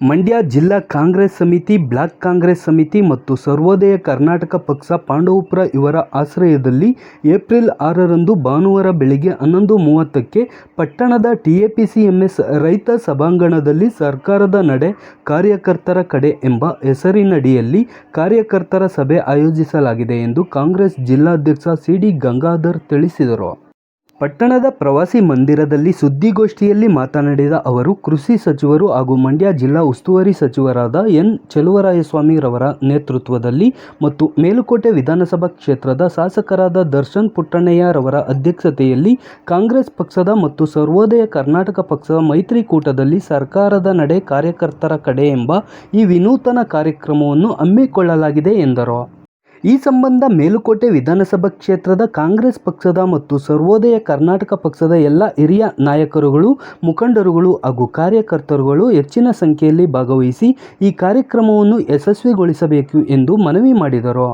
ಮಂಡ್ಯ ಜಿಲ್ಲಾ ಕಾಂಗ್ರೆಸ್ ಸಮಿತಿ, ಬ್ಲಾಕ್ ಕಾಂಗ್ರೆಸ್ ಸಮಿತಿ ಮತ್ತು ಸರ್ವೋದಯ ಕರ್ನಾಟಕ ಪಕ್ಷ ಪಾಂಡವಪುರ ಇವರ ಆಶ್ರಯದಲ್ಲಿ ಏಪ್ರಿಲ್ 6ರಂದು ಭಾನುವಾರ ಬೆಳಗ್ಗೆ 11:30ಕ್ಕೆ ಪಟ್ಟಣದ TAPCMS ರೈತ ಸಭಾಂಗಣದಲ್ಲಿ ಸರ್ಕಾರದ ನಡೆ ಕಾರ್ಯಕರ್ತರ ಕಡೆ ಎಂಬ ಹೆಸರಿನಡಿಯಲ್ಲಿ ಕಾರ್ಯಕರ್ತರ ಸಭೆ ಆಯೋಜಿಸಲಾಗಿದೆ ಎಂದು ಕಾಂಗ್ರೆಸ್ ಜಿಲ್ಲಾಧ್ಯಕ್ಷ CD ಗಂಗಾಧರ್ ತಿಳಿಸಿದರು. ಪಟ್ಟಣದ ಪ್ರವಾಸಿ ಮಂದಿರದಲ್ಲಿ ಸುದ್ದಿಗೋಷ್ಠಿಯಲ್ಲಿ ಮಾತನಾಡಿದ ಅವರು, ಕೃಷಿ ಸಚಿವರು ಹಾಗೂ ಮಂಡ್ಯ ಜಿಲ್ಲಾ ಉಸ್ತುವಾರಿ ಸಚಿವರಾದ ಎನ್. ಚೆಲುವರಾಯಸ್ವಾಮಿರವರ ನೇತೃತ್ವದಲ್ಲಿ ಮತ್ತು ಮೇಲುಕೋಟೆ ವಿಧಾನಸಭಾ ಕ್ಷೇತ್ರದ ಶಾಸಕರಾದ ದರ್ಶನ್ ಪುಟ್ಟಣ್ಣಯ್ಯರವರ ಅಧ್ಯಕ್ಷತೆಯಲ್ಲಿ ಕಾಂಗ್ರೆಸ್ ಪಕ್ಷದ ಮತ್ತು ಸರ್ವೋದಯ ಕರ್ನಾಟಕ ಪಕ್ಷದ ಮೈತ್ರಿಕೂಟದಲ್ಲಿ ಸರ್ಕಾರದ ನಡೆ ಕಾರ್ಯಕರ್ತರ ಕಡೆ ಎಂಬ ಈ ವಿನೂತನ ಕಾರ್ಯಕ್ರಮವನ್ನು ಹಮ್ಮಿಕೊಳ್ಳಲಾಗಿದೆ ಎಂದರು. ಈ ಸಂಬಂಧ ಮೇಲುಕೋಟೆ ವಿಧಾನಸಭಾ ಕ್ಷೇತ್ರದ ಕಾಂಗ್ರೆಸ್ ಪಕ್ಷದ ಮತ್ತು ಸರ್ವೋದಯ ಕರ್ನಾಟಕ ಪಕ್ಷದ ಎಲ್ಲ ಹಿರಿಯ ನಾಯಕರುಗಳು, ಮುಖಂಡರುಗಳು ಹಾಗೂ ಕಾರ್ಯಕರ್ತರುಗಳು ಹೆಚ್ಚಿನ ಸಂಖ್ಯೆಯಲ್ಲಿ ಭಾಗವಹಿಸಿ ಈ ಕಾರ್ಯಕ್ರಮವನ್ನು ಯಶಸ್ವಿಗೊಳಿಸಬೇಕು ಎಂದು ಮನವಿ ಮಾಡಿದರು.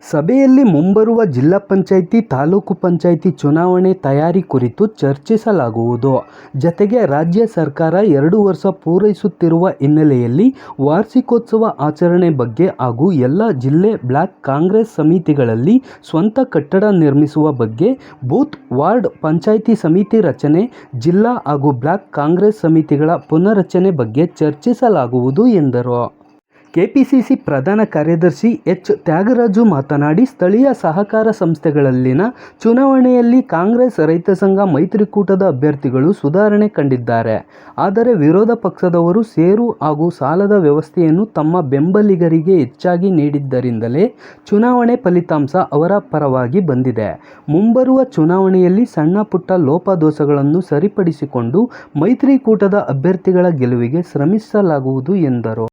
ಸಭೆಯಲ್ಲಿ ಮುಂಬರುವ ಜಿಲ್ಲಾ ಪಂಚಾಯಿತಿ, ತಾಲೂಕು ಪಂಚಾಯಿತಿ ಚುನಾವಣೆ ತಯಾರಿ ಕುರಿತು ಚರ್ಚಿಸಲಾಗುವುದು. ಜತೆಗೆ ರಾಜ್ಯ ಸರ್ಕಾರ 2 ವರ್ಷ ಪೂರೈಸುತ್ತಿರುವ ಹಿನ್ನೆಲೆಯಲ್ಲಿ ವಾರ್ಷಿಕೋತ್ಸವ ಆಚರಣೆ ಬಗ್ಗೆ ಹಾಗೂ ಎಲ್ಲ ಜಿಲ್ಲೆ ಬ್ಲಾಕ್ ಕಾಂಗ್ರೆಸ್ ಸಮಿತಿಗಳಲ್ಲಿ ಸ್ವಂತ ಕಟ್ಟಡ ನಿರ್ಮಿಸುವ ಬಗ್ಗೆ, ಬೂತ್, ವಾರ್ಡ್ ಪಂಚಾಯಿತಿ ಸಮಿತಿ ರಚನೆ, ಜಿಲ್ಲಾ ಹಾಗೂ ಬ್ಲಾಕ್ ಕಾಂಗ್ರೆಸ್ ಸಮಿತಿಗಳ ಪುನರ್ರಚನೆ ಬಗ್ಗೆ ಚರ್ಚಿಸಲಾಗುವುದು ಎಂದರು. ಕೆಪಿಸಿಸಿ ಪ್ರಧಾನ ಕಾರ್ಯದರ್ಶಿ ಎಚ್. ತ್ಯಾಗರಾಜು ಮಾತನಾಡಿ, ಸ್ಥಳೀಯ ಸಹಕಾರ ಸಂಸ್ಥೆಗಳಲ್ಲಿನ ಚುನಾವಣೆಯಲ್ಲಿ ಕಾಂಗ್ರೆಸ್ ರೈತ ಸಂಘ ಮೈತ್ರಿಕೂಟದ ಅಭ್ಯರ್ಥಿಗಳು ಸುಧಾರಣೆ ಕಂಡಿದ್ದಾರೆ. ಆದರೆ ವಿರೋಧ ಪಕ್ಷದವರು ಷೇರು ಹಾಗೂ ಸಾಲದ ವ್ಯವಸ್ಥೆಯನ್ನು ತಮ್ಮ ಬೆಂಬಲಿಗರಿಗೆ ಹೆಚ್ಚಾಗಿ ನೀಡಿದ್ದರಿಂದಲೇ ಚುನಾವಣೆ ಫಲಿತಾಂಶ ಅವರ ಪರವಾಗಿ ಬಂದಿದೆ. ಮುಂಬರುವ ಚುನಾವಣೆಯಲ್ಲಿ ಸಣ್ಣ ಪುಟ್ಟ ಲೋಪದೋಷಗಳನ್ನು ಸರಿಪಡಿಸಿಕೊಂಡು ಮೈತ್ರಿಕೂಟದ ಅಭ್ಯರ್ಥಿಗಳ ಗೆಲುವಿಗೆ ಶ್ರಮಿಸಲಾಗುವುದು ಎಂದರು.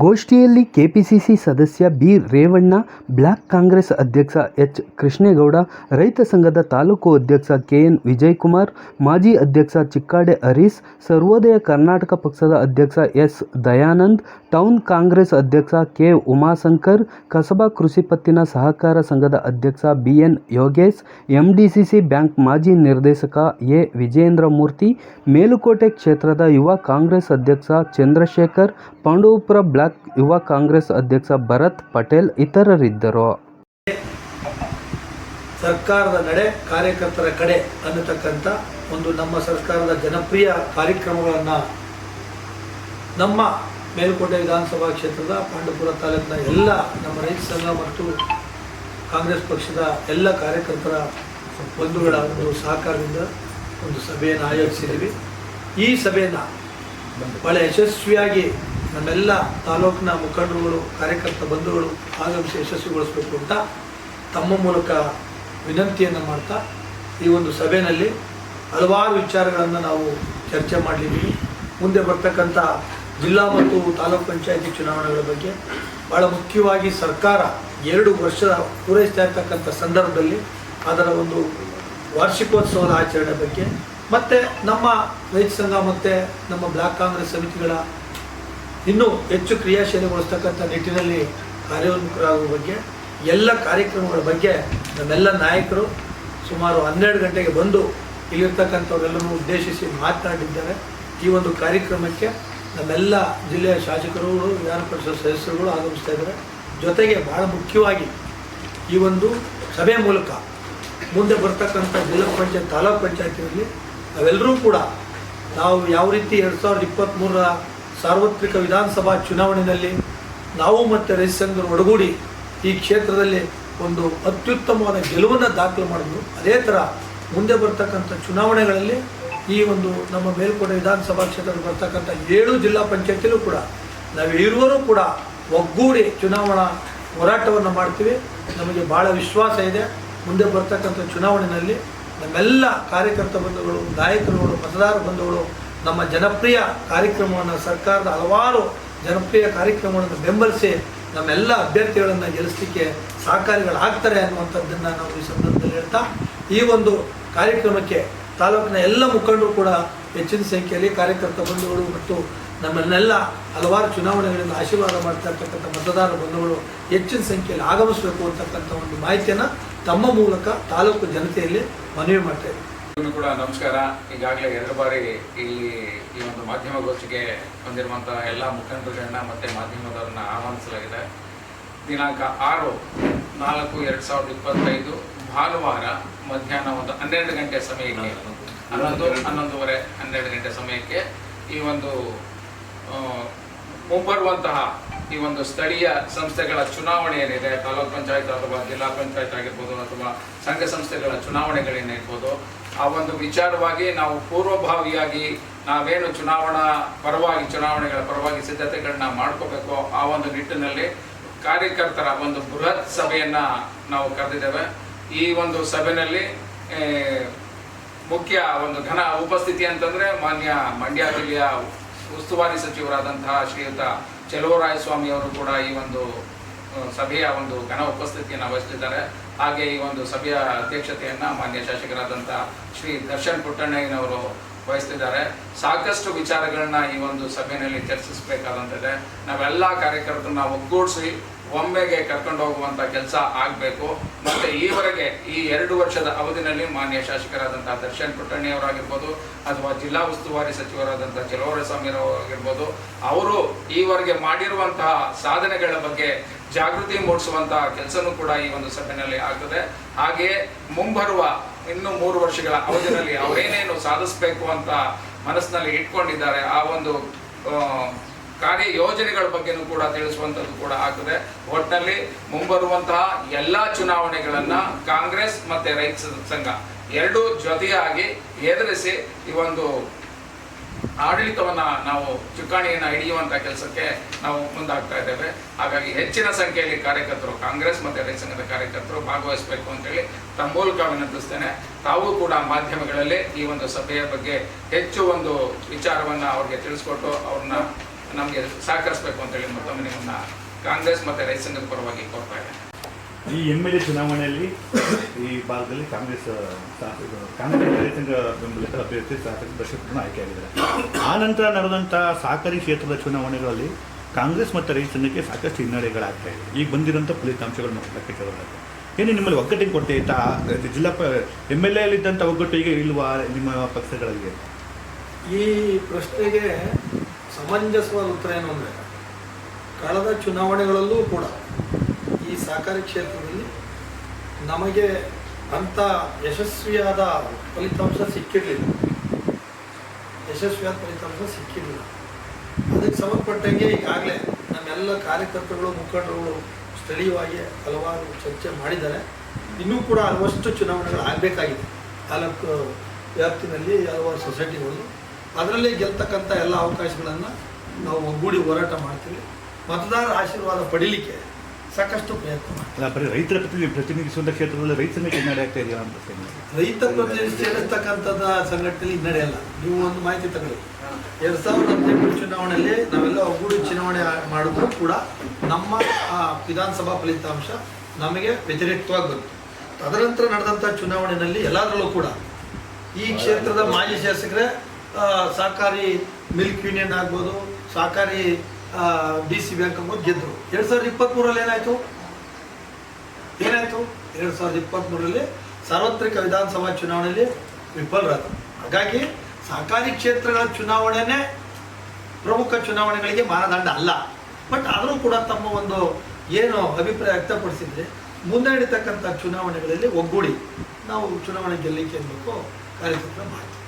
ಗೋಷ್ಠಿಯಲ್ಲಿ ಕೆಪಿಸಿಸಿ ಸದಸ್ಯ ಬಿ. ರೇವಣ್ಣ, ಬ್ಲಾಕ್ ಕಾಂಗ್ರೆಸ್ ಅಧ್ಯಕ್ಷ ಎಚ್. ಕೃಷ್ಣೇಗೌಡ, ರೈತ ಸಂಘದ ತಾಲೂಕು ಅಧ್ಯಕ್ಷ ಕೆಎನ್. ವಿಜಯಕುಮಾರ್, ಮಾಜಿ ಅಧ್ಯಕ್ಷ ಚಿಕ್ಕಾಡೆ ಹರೀಶ್, ಸರ್ವೋದಯ ಕರ್ನಾಟಕ ಪಕ್ಷದ ಅಧ್ಯಕ್ಷ ಎಸ್. ದಯಾನಂದ್, ಟೌನ್ ಕಾಂಗ್ರೆಸ್ ಅಧ್ಯಕ್ಷ ಕೆ. ಉಮಾಶಂಕರ್, ಕಸಬಾ ಕೃಷಿ ಪತ್ತಿನ ಸಹಕಾರ ಸಂಘದ ಅಧ್ಯಕ್ಷ ಬಿಎನ್. ಯೋಗೇಶ್, ಎಂಡಿಸಿಸಿ ಬ್ಯಾಂಕ್ ಮಾಜಿ ನಿರ್ದೇಶಕ ಎ. ವಿಜೇಂದ್ರಮೂರ್ತಿ, ಮೇಲುಕೋಟೆ ಕ್ಷೇತ್ರದ ಯುವ ಕಾಂಗ್ರೆಸ್ ಅಧ್ಯಕ್ಷ ಚಂದ್ರಶೇಖರ್, ಪಾಂಡವಪುರ ಬ್ಲಾಕ್ ಯುವ ಕಾಂಗ್ರೆಸ್ ಅಧ್ಯಕ್ಷ ಭರತ್ ಪಟೇಲ್ ಇತರರಿದ್ದರು. ಸರ್ಕಾರದ ನಡೆ ಕಾರ್ಯಕರ್ತರ ಕಡೆ ಅನ್ನತಕ್ಕಂಥ ಒಂದು ನಮ್ಮ ಸರ್ಕಾರದ ಜನಪ್ರಿಯ ಕಾರ್ಯಕ್ರಮಗಳನ್ನು ನಮ್ಮ ಮೇಲುಕೋಟೆ ವಿಧಾನಸಭಾ ಕ್ಷೇತ್ರದ ಪಾಂಡವಪುರ ತಾಲೂಕಿನ ಎಲ್ಲ ನಮ್ಮ ರೈತ ಸಂಘ ಮತ್ತು ಕಾಂಗ್ರೆಸ್ ಪಕ್ಷದ ಎಲ್ಲ ಕಾರ್ಯಕರ್ತರ ಬಂಧುಗಳ ಒಂದು ಸಹಕಾರದಿಂದ ಒಂದು ಸಭೆಯನ್ನು ಆಯೋಜಿಸಿದ್ದೀವಿ. ಈ ಸಭೆಯನ್ನು ಭಾಳ ಯಶಸ್ವಿಯಾಗಿ ನಮ್ಮೆಲ್ಲ ತಾಲೂಕಿನ ಮುಖಂಡರುಗಳು, ಕಾರ್ಯಕರ್ತ ಬಂಧುಗಳು ಆಗಮಿಸಿ ಯಶಸ್ವಿಗೊಳಿಸಬೇಕು ಅಂತ ತಮ್ಮ ಮೂಲಕ ವಿನಂತಿಯನ್ನು ಮಾಡ್ತಾ, ಈ ಒಂದು ಸಭೆಯಲ್ಲಿ ಹಲವಾರು ವಿಚಾರಗಳನ್ನು ನಾವು ಚರ್ಚೆ ಮಾಡಲಿದ್ದೀವಿ. ಮುಂದೆ ಬರ್ತಕ್ಕಂಥ ಜಿಲ್ಲಾ ಮತ್ತು ತಾಲೂಕು ಪಂಚಾಯಿತಿ ಚುನಾವಣೆಗಳ ಬಗ್ಗೆ, ಭಾಳ ಮುಖ್ಯವಾಗಿ ಸರ್ಕಾರ 2 ವರ್ಷ ಪೂರೈಸ್ತಾ ಇರ್ತಕ್ಕಂಥ ಸಂದರ್ಭದಲ್ಲಿ ಅದರ ಒಂದು ವಾರ್ಷಿಕೋತ್ಸವದ ಆಚರಣೆ ಬಗ್ಗೆ, ಮತ್ತು ನಮ್ಮ ರೈತ ಸಂಘ ಮತ್ತು ನಮ್ಮ ಬ್ಲಾಕ್ ಕಾಂಗ್ರೆಸ್ ಸಮಿತಿಗಳ ಇನ್ನೂ ಹೆಚ್ಚು ಕ್ರಿಯಾಶೀಲಗೊಳಿಸ್ತಕ್ಕಂಥ ನಿಟ್ಟಿನಲ್ಲಿ ಕಾರ್ಯೋನ್ಮುಖರಾಗುವ ಬಗ್ಗೆ, ಎಲ್ಲ ಕಾರ್ಯಕ್ರಮಗಳ ಬಗ್ಗೆ ನಮ್ಮೆಲ್ಲ ನಾಯಕರು ಸುಮಾರು 12 ಗಂಟೆಗೆ ಬಂದು ಇಲ್ಲಿರ್ತಕ್ಕಂಥವರೆಲ್ಲರೂ ಉದ್ದೇಶಿಸಿ ಮಾತನಾಡಿದ್ದಾರೆ. ಈ ಒಂದು ಕಾರ್ಯಕ್ರಮಕ್ಕೆ ನಮ್ಮೆಲ್ಲ ಜಿಲ್ಲೆಯ ಶಾಸಕರುಗಳು, ವಿಧಾನ ಪರಿಷತ್ ಸದಸ್ಯರುಗಳು ಆಗಮಿಸ್ತಾ ಇದ್ದಾರೆ. ಜೊತೆಗೆ ಭಾಳ ಮುಖ್ಯವಾಗಿ ಈ ಒಂದು ಸಭೆ ಮೂಲಕ ಮುಂದೆ ಬರ್ತಕ್ಕಂಥ ಜಿಲ್ಲಾ ಪಂಚಾಯತ್, ತಾಲೂಕು ಪಂಚಾಯತಿನಲ್ಲಿ ನಾವೆಲ್ಲರೂ ಕೂಡ ನಾವು ಯಾವ ರೀತಿ 2023ರ ಸಾರ್ವತ್ರಿಕ ವಿಧಾನಸಭಾ ಚುನಾವಣೆಯಲ್ಲಿ ನಾವು ಮತ್ತು ರೈತ ಸಂಘರು ಒಡಗೂಡಿ ಈ ಕ್ಷೇತ್ರದಲ್ಲಿ ಒಂದು ಅತ್ಯುತ್ತಮವಾದ ಗೆಲುವನ್ನು ದಾಖಲು ಮಾಡಿದ್ರು. ಅದೇ ಥರ ಮುಂದೆ ಬರ್ತಕ್ಕಂಥ ಚುನಾವಣೆಗಳಲ್ಲಿ ಈ ಒಂದು ನಮ್ಮ ಮೇಲುಕೋಟೆ ವಿಧಾನಸಭಾ ಕ್ಷೇತ್ರದಲ್ಲಿ ಬರ್ತಕ್ಕಂಥ 7 ಜಿಲ್ಲಾ ಪಂಚಾಯತಿಲೂ ಕೂಡ ನಾವು ಇರುವರೂ ಕೂಡ ಒಗ್ಗೂಡಿ ಚುನಾವಣಾ ಹೋರಾಟವನ್ನು ಮಾಡ್ತೀವಿ. ನಮಗೆ ಭಾಳ ವಿಶ್ವಾಸ ಇದೆ, ಮುಂದೆ ಬರ್ತಕ್ಕಂಥ ಚುನಾವಣೆಯಲ್ಲಿ ನಮ್ಮೆಲ್ಲ ಕಾರ್ಯಕರ್ತ ಬಂಧುಗಳು, ನಾಯಕರುಗಳು, ಮತದಾರ ಬಂಧುಗಳು ನಮ್ಮ ಜನಪ್ರಿಯ ಕಾರ್ಯಕ್ರಮವನ್ನು, ಸರ್ಕಾರದ ಹಲವಾರು ಜನಪ್ರಿಯ ಕಾರ್ಯಕ್ರಮಗಳನ್ನು ಬೆಂಬಲಿಸಿ ನಮ್ಮೆಲ್ಲ ಅಭ್ಯರ್ಥಿಗಳನ್ನು ಗೆಲ್ಲಿಸಲಿಕ್ಕೆ ಸಹಕಾರಿಗಳಾಗ್ತಾರೆ ಅನ್ನುವಂಥದ್ದನ್ನು ನಾವು ಈ ಸಂದರ್ಭದಲ್ಲಿ ಹೇಳ್ತಾ, ಈ ಒಂದು ಕಾರ್ಯಕ್ರಮಕ್ಕೆ ತಾಲೂಕಿನ ಎಲ್ಲ ಮುಖಂಡರು ಕೂಡ ಹೆಚ್ಚಿನ ಸಂಖ್ಯೆಯಲ್ಲಿ ಕಾರ್ಯಕರ್ತ ಬಂಧುಗಳು ಮತ್ತು ನಮ್ಮನ್ನೆಲ್ಲ ಹಲವಾರು ಚುನಾವಣೆಗಳಿಂದ ಆಶೀರ್ವಾದ ಮಾಡ್ತಾ ಇರ್ತಕ್ಕಂಥ ಮತದಾರ ಬಂಧುಗಳು ಹೆಚ್ಚಿನ ಸಂಖ್ಯೆಯಲ್ಲಿ ಆಗಮಿಸಬೇಕು ಅಂತಕ್ಕಂಥ ಒಂದು ಮಾಹಿತಿಯನ್ನು ತಮ್ಮ ಮೂಲಕ ತಾಲೂಕು ಜನತೆಯಲ್ಲಿ ಮನವಿ ಮಾಡ್ತಾ ಇದ್ದೀವಿ. ಎಲ್ಲರಿಗೂ ಕೂಡ ನಮಸ್ಕಾರ. ಈಗಾಗಲೇ 2 ಬಾರಿ ಇಲ್ಲಿ ಈ ಒಂದು ಮಾಧ್ಯಮಗೋಷ್ಠಿಗೆ ಬಂದಿರುವಂತಹ ಎಲ್ಲ ಮುಖಂಡರುಗಳನ್ನ ಮತ್ತೆ ಮಾಧ್ಯಮದವರನ್ನ ಆಹ್ವಾನಿಸಲಾಗಿದೆ. ದಿನಾಂಕ 6/4/2025 ಭಾನುವಾರ ಮಧ್ಯಾಹ್ನ ಒಂದು 12 ಗಂಟೆ ಸಮಯಕ್ಕೆ 11:30 12 ಗಂಟೆ ಸಮಯಕ್ಕೆ ಈ ಒಂದು ಮುಂಬರುವಂತಹ ಈ ಒಂದು ಸ್ಥಳೀಯ ಸಂಸ್ಥೆಗಳ ಚುನಾವಣೆ ಏನಿದೆ, ತಾಲೂಕ್ ಪಂಚಾಯತ್ ಅಥವಾ ಜಿಲ್ಲಾ ಪಂಚಾಯತ್ ಆಗಿರ್ಬೋದು ಅಥವಾ ಸಂಘ ಸಂಸ್ಥೆಗಳ ಚುನಾವಣೆಗಳೇನಿರ್ಬೋದು, ಆ ಒಂದು ವಿಚಾರವಾಗಿ ನಾವು ಪೂರ್ವಭಾವಿಯಾಗಿ ನಾವೇನು ಚುನಾವಣೆಗಳ ಪರವಾಗಿ ಸಿದ್ಧತೆಗಳನ್ನ ಮಾಡ್ಕೋಬೇಕು, ಆ ಒಂದು ನಿಟ್ಟಿನಲ್ಲಿ ಕಾರ್ಯಕರ್ತರ ಒಂದು ಬೃಹತ್ ಸಭೆಯನ್ನ ನಾವು ಕರೆದಿದ್ದೇವೆ. ಈ ಒಂದು ಸಭೆಯಲ್ಲಿ ಮುಖ್ಯ ಒಂದು ಘನ ಉಪಸ್ಥಿತಿ ಅಂತಂದ್ರೆ ಮಾನ್ಯ ಮಂಡ್ಯ ಜಿಲ್ಲೆಯ ಉಸ್ತುವಾರಿ ಸಚಿವರಾದಂತಹ ಶ್ರೀಯುತ ಚಲುವರಾಯಸ್ವಾಮಿ ಅವರು ಕೂಡ ಈ ಒಂದು ಸಭೆಯ ಒಂದು ಘನ ಉಪಸ್ಥಿತಿಯನ್ನು ವಹಿಸಲಿದ್ದಾರೆ. ಹಾಗೆ ಈ ಒಂದು ಸಭೆಯ ಅಧ್ಯಕ್ಷತೆಯನ್ನ ಮಾನ್ಯ ಶಾಸಕರಾದಂತಹ ಶ್ರೀ ದರ್ಶನ್ ಪುಟ್ಟಣ್ಣಯ್ಯನವರು ವಹಿಸ್ತಿದ್ದಾರೆ. ಸಾಕಷ್ಟು ವಿಚಾರಗಳನ್ನ ಈ ಒಂದು ಸಭೆಯಲ್ಲಿ ಚರ್ಚಿಸಬೇಕಾದಂತಿದೆ. ನಾವೆಲ್ಲ ಕಾರ್ಯಕರ್ತರನ್ನ ಒಗ್ಗೂಡಿಸಿ ಒಮ್ಮೆಗೆ ಕರ್ಕೊಂಡು ಹೋಗುವಂತ ಕೆಲಸ ಆಗಬೇಕು. ಮತ್ತೆ ಈವರೆಗೆ ಈ 2 ವರ್ಷದ ಅವಧಿನಲ್ಲಿ ಮಾನ್ಯ ಶಾಸಕರಾದಂತಹ ದರ್ಶನ್ ಪುಟ್ಟಣ್ಣಯ್ಯವರಾಗಿರ್ಬೋದು ಅಥವಾ ಜಿಲ್ಲಾ ಉಸ್ತುವಾರಿ ಸಚಿವರಾದಂತಹ ಚಲುವರಾಯಸ್ವಾಮಿಯವರಾಗಿರ್ಬೋದು, ಅವರು ಈವರೆಗೆ ಮಾಡಿರುವಂತಹ ಸಾಧನೆಗಳ ಬಗ್ಗೆ ಜಾಗೃತಿ ಮೂಡಿಸುವಂತಹ ಕೆಲಸನೂ ಕೂಡ ಈ ಒಂದು ಸಭೆಯಲ್ಲಿ ಆಗ್ತದೆ. ಹಾಗೆಯೇ ಮುಂಬರುವ ಇನ್ನು 3 ವರ್ಷಗಳ ಅವಧಿಯಲ್ಲಿ ಅವರೇನೇನು ಸಾಧಿಸಬೇಕು ಅಂತ ಮನಸ್ಸಿನಲ್ಲಿ ಇಟ್ಕೊಂಡಿದ್ದಾರೆ, ಆ ಒಂದು ಕಾರ್ಯ ಯೋಜನೆಗಳ ಬಗ್ಗೆನೂ ಕೂಡ ತಿಳಿಸುವಂಥದ್ದು ಕೂಡ ಆಗ್ತದೆ. ಒಟ್ಟಿನಲ್ಲಿ ಮುಂಬರುವಂತಹ ಎಲ್ಲಾ ಚುನಾವಣೆಗಳನ್ನ ಕಾಂಗ್ರೆಸ್ ಮತ್ತೆ ರೈತ ಸಂಘ ಎರಡೂ ಜೊತೆಯಾಗಿ ಎದುರಿಸಿ ಈ ಒಂದು ಆಡಳಿತವನ್ನ ನಾವು ಚುಕ್ಕಾಣಿಯನ್ನ ಹಿಡಿಯುವಂತ ಕೆಲಸಕ್ಕೆ ನಾವು ಮುಂದಾಗ್ತಾ ಇದ್ದೇವೆ. ಹಾಗಾಗಿ ಹೆಚ್ಚಿನ ಸಂಖ್ಯೆಯಲ್ಲಿ ಕಾರ್ಯಕರ್ತರು, ಕಾಂಗ್ರೆಸ್ ಮತ್ತೆ ರೈತ ಸಂಘದ ಕಾರ್ಯಕರ್ತರು ಭಾಗವಹಿಸಬೇಕು ಅಂತೇಳಿ ತಮ್ಮ ಮೂಲಕ ವಿನಂತಿಸ್ತೇನೆ. ತಾವು ಕೂಡ ಮಾಧ್ಯಮಗಳಲ್ಲಿ ಈ ಒಂದು ಸಭೆಯ ಬಗ್ಗೆ ಹೆಚ್ಚು ಒಂದು ವಿಚಾರವನ್ನ ಅವ್ರಿಗೆ ತಿಳಿಸ್ಕೊಟ್ಟು ಅವ್ರನ್ನ ನಮಗೆ ಸಹಕರಿಸಬೇಕು ಅಂತೇಳಿ ಮತ್ತೊಮ್ಮೆ ನಿಮ್ಮನ್ನ ಕಾಂಗ್ರೆಸ್ ಮತ್ತೆ ರೈತ ಸಂಘದ ಪರವಾಗಿ ಕೋರ್ತಾ ಇದ್ದೇನೆ. ಈ MLA ಚುನಾವಣೆಯಲ್ಲಿ ಈ ಭಾಗದಲ್ಲಿ ಕಾಂಗ್ರೆಸ್ ರೈತ ಸಂಘ ಬೆಂಬಲಿತ ಅಭ್ಯರ್ಥಿ ಶಾಸಕ ದರ್ಶಕರನ್ನು ಆಯ್ಕೆಯಾಗಿದ್ದಾರೆ. ಆ ನಂತರ ನಡೆದಂಥ ಸಹಕಾರಿ ಕ್ಷೇತ್ರದ ಚುನಾವಣೆಗಳಲ್ಲಿ ಕಾಂಗ್ರೆಸ್ ಮತ್ತು ರೈತ ಸಂಘಕ್ಕೆ ಸಾಕಷ್ಟು ಹಿನ್ನಡೆಗಳಾಗ್ತಾ ಇದೆ. ಈಗ ಬಂದಿರೋಂಥ ಫಲಿತಾಂಶಗಳನ್ನು ಲೆಕ್ಕಾಚಾರಗಳಾಗ್ತದೆ. ಏನು ನಿಮ್ಮಲ್ಲಿ ಒಗ್ಗಟ್ಟಿನ ಕೊರತೆ ಇತ್ತಾ? ಜಿಲ್ಲಾ MLA ಅಲ್ಲಿದ್ದಂಥ ಒಗ್ಗಟ್ಟು ಈಗ ಇಲ್ವಾ ನಿಮ್ಮ ಪಕ್ಷಗಳಲ್ಲಿ? ಈ ಪ್ರಶ್ನೆಗೆ ಸಮಂಜಸವಾದ ಉತ್ತರ ಏನು ಅಂದರೆ, ಕಳೆದ ಚುನಾವಣೆಗಳಲ್ಲೂ ಕೂಡ ಈ ಸಹಕಾರಿ ಕ್ಷೇತ್ರದಲ್ಲಿ ನಮಗೆ ಅಂಥ ಯಶಸ್ವಿಯಾದ ಫಲಿತಾಂಶ ಸಿಕ್ಕಿರಲಿಲ್ಲ. ಅದಕ್ಕೆ ಸಂಬಂಧಪಟ್ಟಂಗೆ ಈಗಾಗಲೇ ನಮ್ಮೆಲ್ಲ ಕಾರ್ಯಕರ್ತರುಗಳು, ಮುಖಂಡರುಗಳು ಸ್ಥಳೀಯವಾಗಿ ಹಲವಾರು ಚರ್ಚೆ ಮಾಡಿದ್ದಾರೆ. ಇನ್ನೂ ಕೂಡ ಹಲವಷ್ಟು ಚುನಾವಣೆಗಳು ಆಗಬೇಕಾಗಿದೆ ತಾಲೂಕು ವ್ಯಾಪ್ತಿನಲ್ಲಿ ಹಲವಾರು ಸೊಸೈಟಿಗಳು. ಅದರಲ್ಲಿ ಗೆಲ್ತಕ್ಕಂಥ ಎಲ್ಲ ಅವಕಾಶಗಳನ್ನು ನಾವು ಒಗ್ಗೂಡಿ ಹೋರಾಟ ಮಾಡ್ತೀವಿ. ಮತದಾರರ ಆಶೀರ್ವಾದ ಪಡೀಲಿಕ್ಕೆ ಸಾಕಷ್ಟು ಪ್ರಯತ್ನ ಮಾಡ್ತೀವಿ. ಬರೀ ರೈತರ ಪ್ರತಿನಿಧಿಸುವಂಥ ಕ್ಷೇತ್ರದಲ್ಲಿ ರೈತ ಸಂಘಕ್ಕೆ ಹಿನ್ನಡೆ ಆಗ್ತಾ ಇದೆಯಾ ಅಂತ? ರೈತ ಪ್ರತಿನಿಧಿಸ್ತಕ್ಕಂಥದ್ದು ಸಂಘಟನೆಯಲ್ಲಿ ಹಿನ್ನಡೆಯಲ್ಲ. ನೀವು ಒಂದು ಮಾಹಿತಿ ತಗೊಳ್ಳಿ, 2018 ಚುನಾವಣೆಯಲ್ಲಿ ನಾವೆಲ್ಲ ಒಗ್ಗೂಡಿ ಚುನಾವಣೆ ಮಾಡಿದ್ರು ಕೂಡ ನಮ್ಮ ವಿಧಾನಸಭಾ ಫಲಿತಾಂಶ ನಮಗೆ ವ್ಯತಿರಿಕ್ತವಾಗಿ ಬಂತು. ತದನಂತರ ನಡೆದಂಥ ಚುನಾವಣೆಯಲ್ಲಿ ಎಲ್ಲದರಲ್ಲೂ ಕೂಡ ಈ ಕ್ಷೇತ್ರದ ಮಾಜಿ ಶಾಸಕರೇ ಸಹಕಾರಿ ಮಿಲ್ಕ್ ಯೂನಿಯನ್ ಆಗ್ಬೋದು, ಸಹಕಾರಿ DC ಬ್ಯಾಂಕ್ ಆಗ್ಬೋದು ಗೆದ್ದರು. 2023ರಲ್ಲಿ ಏನಾಯಿತು? 2023ರಲ್ಲಿ ಸಾರ್ವತ್ರಿಕ ವಿಧಾನಸಭಾ ಚುನಾವಣೆಯಲ್ಲಿ ವಿಫಲರಾದರು. ಹಾಗಾಗಿ ಸಹಕಾರಿ ಕ್ಷೇತ್ರಗಳ ಚುನಾವಣೆನೇ ಪ್ರಮುಖ ಚುನಾವಣೆಗಳಿಗೆ ಮಾನದಂಡ ಅಲ್ಲ. ಬಟ್ ಆದರೂ ಕೂಡ ತಮ್ಮ ಒಂದು ಏನು ಅಭಿಪ್ರಾಯ ವ್ಯಕ್ತಪಡಿಸಿದರೆ ಮುಂದೆ ನಡೀತಕ್ಕಂಥ ಚುನಾವಣೆಗಳಲ್ಲಿ ಒಗ್ಗೂಡಿ ನಾವು ಚುನಾವಣೆ ಗೆಲ್ಲಲಿಕ್ಕೆ ಅನ್ಬೇಕು ಕಾರ್ಯಕರ್ತರ ಮಾಡ್ತೀವಿ.